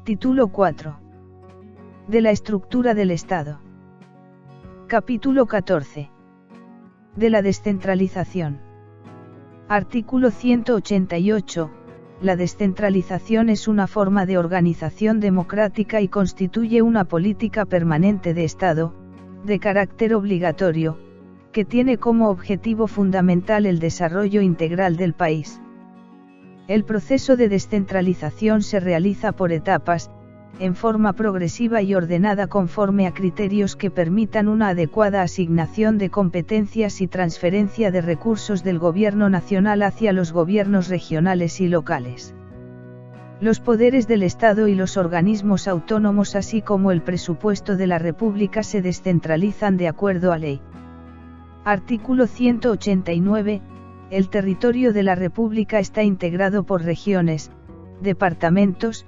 Título 4. De la estructura del Estado. Capítulo 14. De la descentralización. Artículo 188. La descentralización es una forma de organización democrática y constituye una política permanente de Estado, de carácter obligatorio, que tiene como objetivo fundamental el desarrollo integral del país. El proceso de descentralización se realiza por etapas, en forma progresiva y ordenada conforme a criterios que permitan una adecuada asignación de competencias y transferencia de recursos del gobierno nacional hacia los gobiernos regionales y locales. Los poderes del Estado y los organismos autónomos así como el presupuesto de la República se descentralizan de acuerdo a ley. Artículo 189. El territorio de la República está integrado por regiones, departamentos,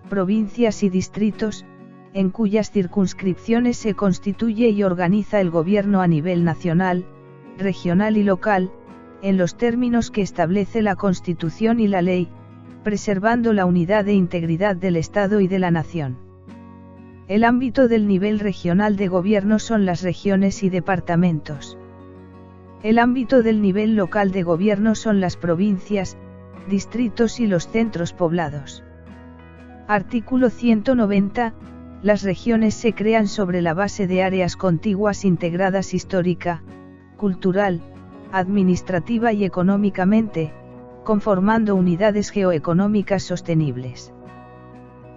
provincias y distritos, en cuyas circunscripciones se constituye y organiza el gobierno a nivel nacional, regional y local, en los términos que establece la Constitución y la ley, preservando la unidad e integridad del Estado y de la nación. El ámbito del nivel regional de gobierno son las regiones y departamentos. El ámbito del nivel local de gobierno son las provincias, distritos y los centros poblados. Artículo 190. Las regiones se crean sobre la base de áreas contiguas integradas histórica, cultural, administrativa y económicamente, conformando unidades geoeconómicas sostenibles.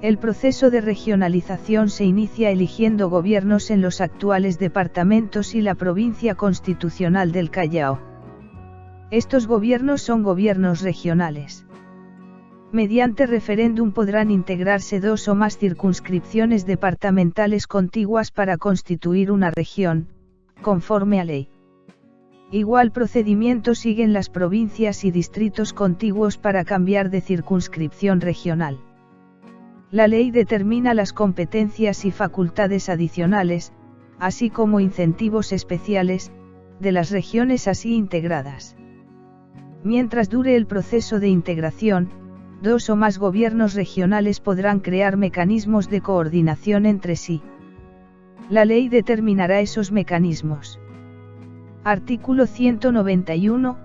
El proceso de regionalización se inicia eligiendo gobiernos en los actuales departamentos y la provincia constitucional del Callao. Estos gobiernos son gobiernos regionales. Mediante referéndum podrán integrarse dos o más circunscripciones departamentales contiguas para constituir una región, conforme a ley. Igual procedimiento siguen las provincias y distritos contiguos para cambiar de circunscripción regional. La ley determina las competencias y facultades adicionales, así como incentivos especiales, de las regiones así integradas. Mientras dure el proceso de integración, dos o más gobiernos regionales podrán crear mecanismos de coordinación entre sí. La ley determinará esos mecanismos. Artículo 191.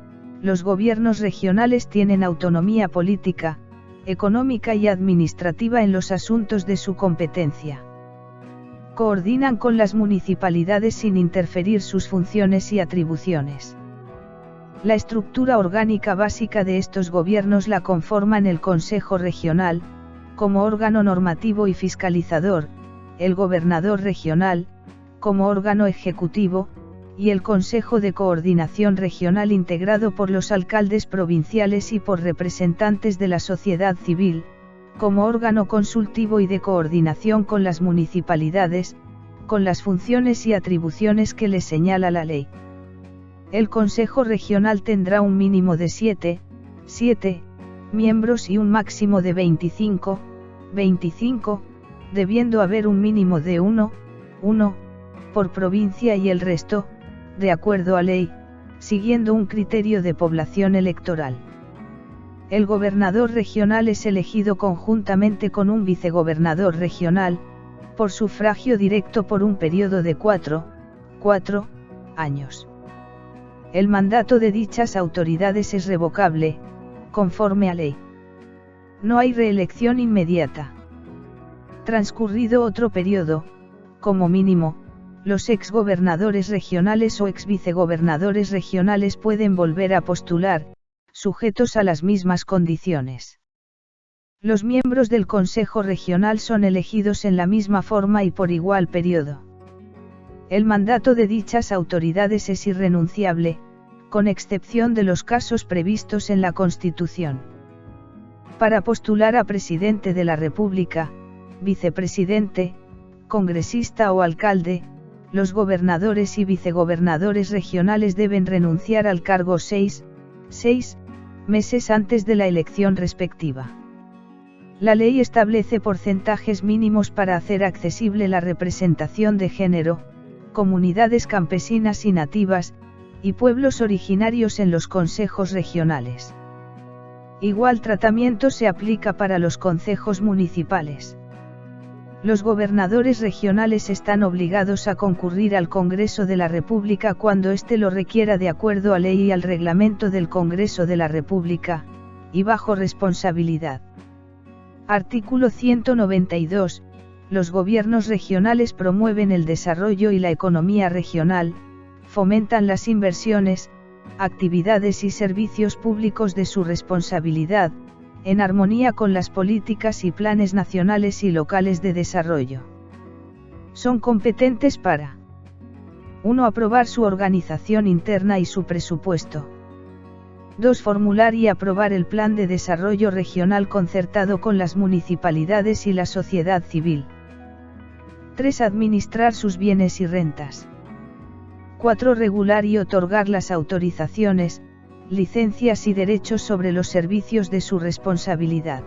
Los gobiernos regionales tienen autonomía política, económica y administrativa en los asuntos de su competencia. Coordinan con las municipalidades sin interferir sus funciones y atribuciones. La estructura orgánica básica de estos gobiernos la conforman el Consejo Regional, como órgano normativo y fiscalizador, el Gobernador Regional, como órgano ejecutivo, y el Consejo de Coordinación Regional integrado por los alcaldes provinciales y por representantes de la sociedad civil, como órgano consultivo y de coordinación con las municipalidades, con las funciones y atribuciones que les señala la ley. El Consejo Regional tendrá un mínimo de 7 miembros y un máximo de 25, debiendo haber un mínimo de 1 por provincia y el resto, de acuerdo a ley, siguiendo un criterio de población electoral. El gobernador regional es elegido conjuntamente con un vicegobernador regional, por sufragio directo por un periodo de 4 años. El mandato de dichas autoridades es revocable, conforme a ley. No hay reelección inmediata. Transcurrido otro periodo, como mínimo, los exgobernadores regionales o exvicegobernadores regionales pueden volver a postular, sujetos a las mismas condiciones. Los miembros del Consejo Regional son elegidos en la misma forma y por igual periodo. El mandato de dichas autoridades es irrenunciable, con excepción de los casos previstos en la Constitución. Para postular a presidente de la República, vicepresidente, congresista o alcalde, los gobernadores y vicegobernadores regionales deben renunciar al cargo 6 meses antes de la elección respectiva. La ley establece porcentajes mínimos para hacer accesible la representación de género, comunidades campesinas y nativas, y pueblos originarios en los consejos regionales. Igual tratamiento se aplica para los concejos municipales. Los gobernadores regionales están obligados a concurrir al Congreso de la República cuando éste lo requiera de acuerdo a ley y al reglamento del Congreso de la República, y bajo responsabilidad. Artículo 192. Los gobiernos regionales promueven el desarrollo y la economía regional, fomentan las inversiones, actividades y servicios públicos de su responsabilidad, en armonía con las políticas y planes nacionales y locales de desarrollo. Son competentes para 1. Aprobar su organización interna y su presupuesto. 2. Formular y aprobar el plan de desarrollo regional concertado con las municipalidades y la sociedad civil. 3. Administrar sus bienes y rentas. 4. Regular y otorgar las autorizaciones, licencias y derechos sobre los servicios de su responsabilidad.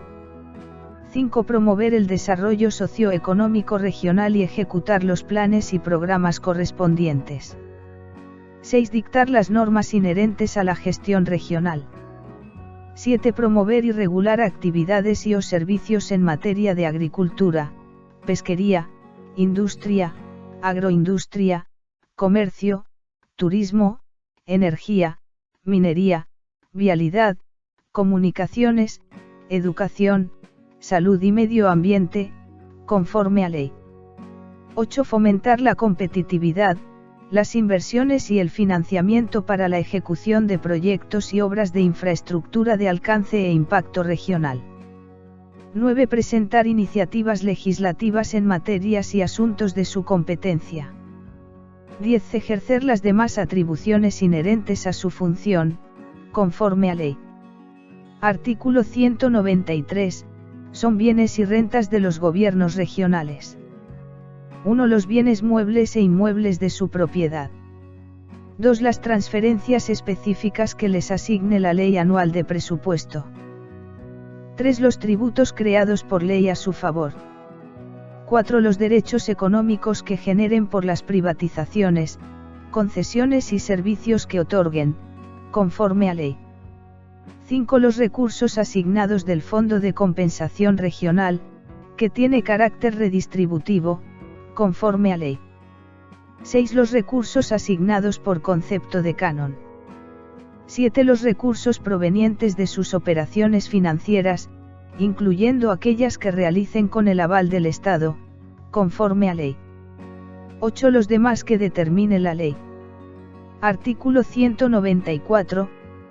5. Promover el desarrollo socioeconómico regional y ejecutar los planes y programas correspondientes. 6. Dictar las normas inherentes a la gestión regional. 7. Promover y regular actividades y o servicios en materia de agricultura, pesquería, industria, agroindustria, comercio, turismo, energía, minería, vialidad, comunicaciones, educación, salud y medio ambiente, conforme a ley. 8. Fomentar la competitividad, las inversiones y el financiamiento para la ejecución de proyectos y obras de infraestructura de alcance e impacto regional. 9. Presentar iniciativas legislativas en materias y asuntos de su competencia. 10. Ejercer las demás atribuciones inherentes a su función, conforme a ley. Artículo 193. Son bienes y rentas de los gobiernos regionales. 1. Los bienes muebles e inmuebles de su propiedad. 2. Las transferencias específicas que les asigne la ley anual de presupuesto. 3. Los tributos creados por ley a su favor. 4. Los derechos económicos que generen por las privatizaciones, concesiones y servicios que otorguen, conforme a ley. 5. Los recursos asignados del Fondo de Compensación Regional, que tiene carácter redistributivo, conforme a ley. 6. Los recursos asignados por concepto de canon. 7. Los recursos provenientes de sus operaciones financieras, incluyendo aquellas que realicen con el aval del Estado, conforme a ley. 8. Los demás que determine la ley. Artículo 194.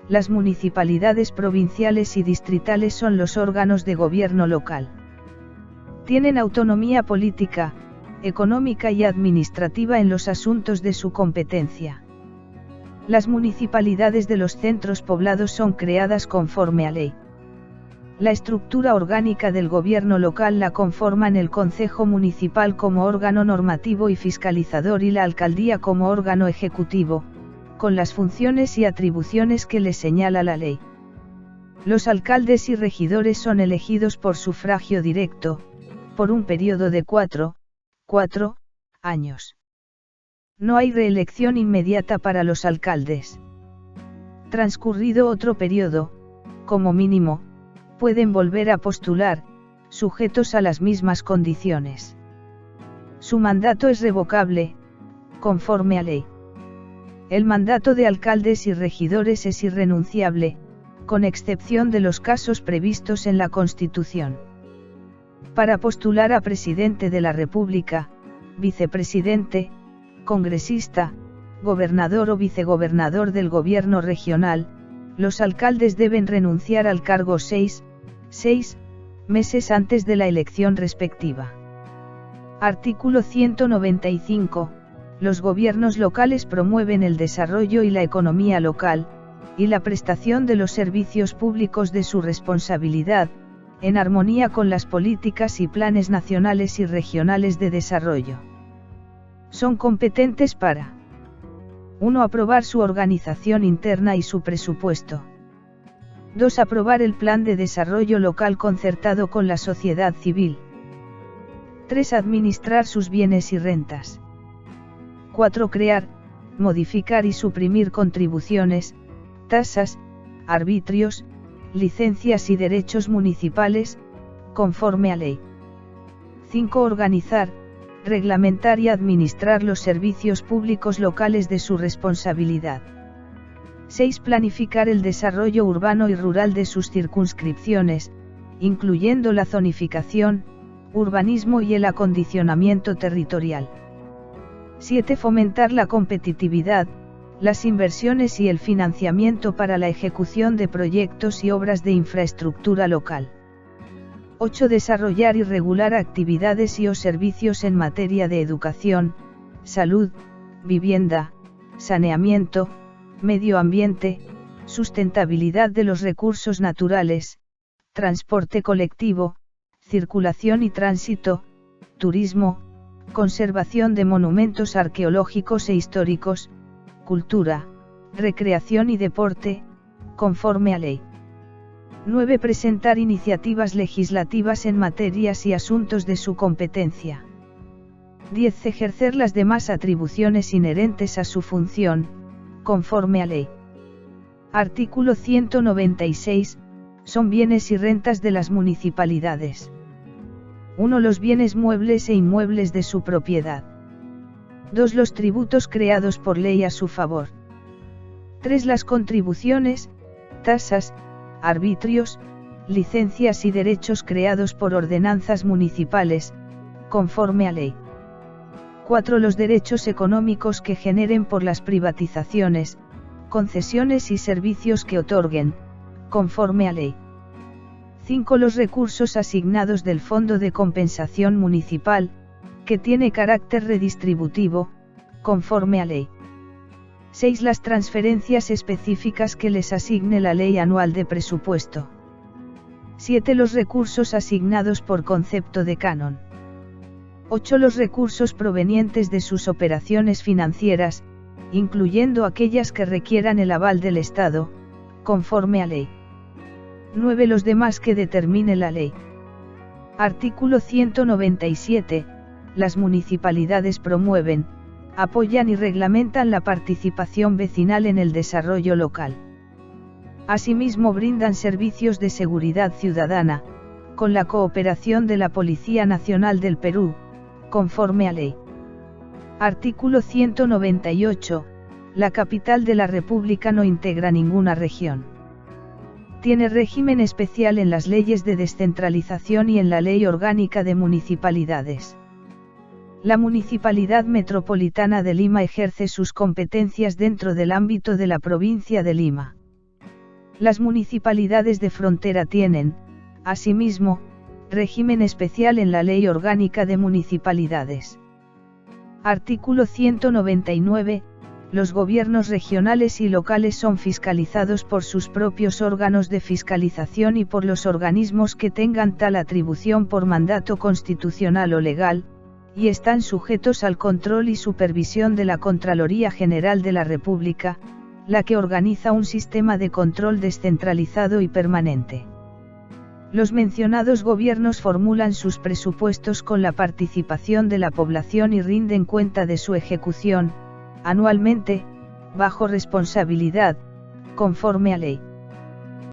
Las municipalidades provinciales y distritales son los órganos de gobierno local. Tienen autonomía política, económica y administrativa en los asuntos de su competencia. Las municipalidades de los centros poblados son creadas conforme a ley. La estructura orgánica del gobierno local la conforman el Concejo Municipal como órgano normativo y fiscalizador y la Alcaldía como órgano ejecutivo, con las funciones y atribuciones que le señala la ley. Los alcaldes y regidores son elegidos por sufragio directo, por un periodo de 4 años. No hay reelección inmediata para los alcaldes. Transcurrido otro periodo, como mínimo, pueden volver a postular, sujetos a las mismas condiciones. Su mandato es revocable, conforme a ley. El mandato de alcaldes y regidores es irrenunciable, con excepción de los casos previstos en la Constitución. Para postular a presidente de la República, vicepresidente, congresista, gobernador o vicegobernador del gobierno regional, los alcaldes deben renunciar al cargo 6 meses antes de la elección respectiva. Artículo 195. Los gobiernos locales promueven el desarrollo y la economía local, y la prestación de los servicios públicos de su responsabilidad, en armonía con las políticas y planes nacionales y regionales de desarrollo. Son competentes para 1. Aprobar su organización interna y su presupuesto. 2. Aprobar el plan de desarrollo local concertado con la sociedad civil. 3. Administrar sus bienes y rentas. 4. Crear, modificar y suprimir contribuciones, tasas, arbitrios, licencias y derechos municipales, conforme a ley. 5. Organizar, reglamentar y administrar los servicios públicos locales de su responsabilidad. 6. Planificar el desarrollo urbano y rural de sus circunscripciones, incluyendo la zonificación, urbanismo y el acondicionamiento territorial. 7. Fomentar la competitividad, las inversiones y el financiamiento para la ejecución de proyectos y obras de infraestructura local. 8. Desarrollar y regular actividades y o servicios en materia de educación, salud, vivienda, saneamiento, medio ambiente, sustentabilidad de los recursos naturales, transporte colectivo, circulación y tránsito, turismo, conservación de monumentos arqueológicos e históricos, cultura, recreación y deporte, conforme a ley. 9. Presentar iniciativas legislativas en materias y asuntos de su competencia. 10. Ejercer las demás atribuciones inherentes a su función, conforme a ley. Artículo 196. Son bienes y rentas de las municipalidades. 1. Los bienes muebles e inmuebles de su propiedad. 2. Los tributos creados por ley a su favor. 3. Las contribuciones, tasas, arbitrios, licencias y derechos creados por ordenanzas municipales, conforme a ley. 4. Los derechos económicos que generen por las privatizaciones, concesiones y servicios que otorguen, conforme a ley. 5. Los recursos asignados del Fondo de Compensación Municipal, que tiene carácter redistributivo, conforme a ley. 6. Las transferencias específicas que les asigne la Ley Anual de Presupuesto. 7. Los recursos asignados por concepto de canon. 8. Los recursos provenientes de sus operaciones financieras, incluyendo aquellas que requieran el aval del Estado, conforme a ley. 9. Los demás que determine la ley. Artículo 197. Las municipalidades promueven, apoyan y reglamentan la participación vecinal en el desarrollo local. Asimismo brindan servicios de seguridad ciudadana, con la cooperación de la Policía Nacional del Perú, conforme a ley. Artículo 198. La capital de la República no integra ninguna región. Tiene régimen especial en las leyes de descentralización y en la Ley Orgánica de Municipalidades. La Municipalidad Metropolitana de Lima ejerce sus competencias dentro del ámbito de la provincia de Lima. Las municipalidades de frontera tienen, asimismo, régimen especial en la Ley Orgánica de Municipalidades. Artículo 199. Los gobiernos regionales y locales son fiscalizados por sus propios órganos de fiscalización y por los organismos que tengan tal atribución por mandato constitucional o legal, y están sujetos al control y supervisión de la Contraloría General de la República, la que organiza un sistema de control descentralizado y permanente. Los mencionados gobiernos formulan sus presupuestos con la participación de la población y rinden cuenta de su ejecución, anualmente, bajo responsabilidad, conforme a ley.